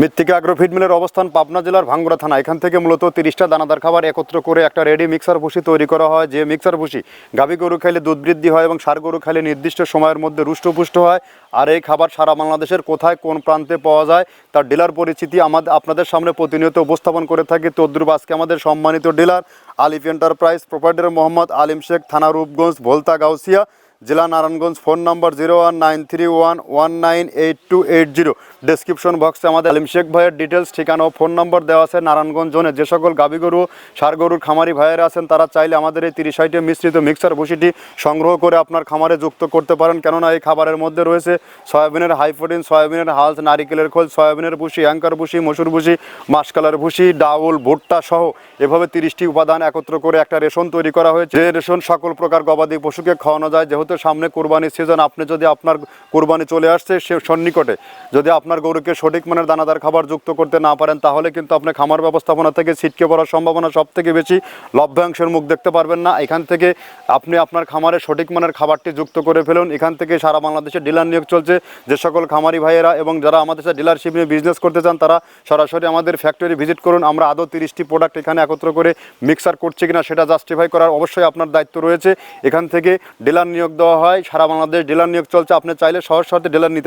মৃত্তিকা agro feed মিলের অবস্থান পাবনা জেলার ভাঙ্গুড়া থানা। এখান থেকে মূলত 30টা দানাদার খাবার একত্র করে একটা রেডি মিক্সার ভুসি তৈরি করা হয়। যে মিক্সার ভুসি গাভী গরু খাইলে দুধ বৃদ্ধি হয় এবং ষাঁড় গরু খাইলে নির্দিষ্ট সময়ের মধ্যে রুষ্টপুষ্ট হয়। আর এই খাবার সারা বাংলাদেশের কোথায় কোন প্রান্তে পাওয়া যায় তার ডিলার পরিচিতি আপনাদের সামনে প্রতিনিয়ত উপস্থাপন করে থাকি। তদ্রুপ আজকে আমাদের সম্মানিত ডিলার আলিফ এন্টারপ্রাইজ, প্রোপাইটার মোহাম্মদ আলিম শেখ, থানা রূপগঞ্জ, ভোলতা গাউসিয়া, জেলা নারায়ণগঞ্জ। ফোন নম্বর 019311198280। ডেসক্রিপশন বক্সে আমাদের আলিম শেখ ভাইয়ের ডিটেলস, ঠিকানা ও ফোন নম্বর দেওয়া আছে। নারায়ণগঞ্জ জোনে যে সকল গাভী গরু ষাঁড় গরুর খামারি ভাইয়েরা আছেন তারা চাইলে আমাদের এই 30 আইটেম মিশ্রিত মিক্সার ভুসিটি সংগ্রহ করে আপনার খামারে যুক্ত করতে পারেন। কেননা এই খাবারের মধ্যে রয়েছে সয়াবিনের হাই প্রোটিন, সয়াবিনের হালস, নারিকেলের খোল, সয়াবিনের ভুসি, অ্যাঙ্কার ভুসি, মসুর ভুসি, মাসকালার ভুসি, ডাউল, ভুট্টা সহ এভাবে 30টি উপাদান একত্র করে একটা রেশন তৈরি করা হয়েছে। যে রেশন সকল প্রকার গবাদি পশুকে খাওয়ানো যায়। যেহেতু সামনে কুরবানির সিজন, আপনি যদি আপনার কুরবানি চলে আসছে সে সন্নিকটে, যদি আপনার গরুকে সঠিক মানের দানাদার খাবার যুক্ত করতে না পারেন তাহলে কিন্তু আপনি খামার ব্যবস্থাপনা থেকে ছিটকে পড়ার সম্ভাবনা সব থেকে বেশি। লভ্যাংশের মুখ দেখতে পারবেন না। এখান থেকে আপনি আপনার খামারে সঠিক মানের খাবারটি যুক্ত করে ফেলুন। এখান থেকে সারা বাংলাদেশে ডিলার নিয়োগ চলছে। যে সকল খামারি ভাইয়েরা এবং যারা আমাদের সাথে ডিলারশিপ নিয়ে বিজনেস করতে চান তারা সরাসরি আমাদের ফ্যাক্টরি ভিজিট করুন। আমরা আদৌ 30টি প্রোডাক্ট এখানে একত্র করে মিক্সার করছি কিনা সেটা জাস্টিফাই করার অবশ্যই আপনার দায়িত্ব রয়েছে। এখান থেকে ডিলার নিয়োগ দেওয়া হয়। সারা বাংলাদেশ ডিলার নিয়োগ চলছে। আপনি চাইলে সহজ শর্তে ডিলার নিতে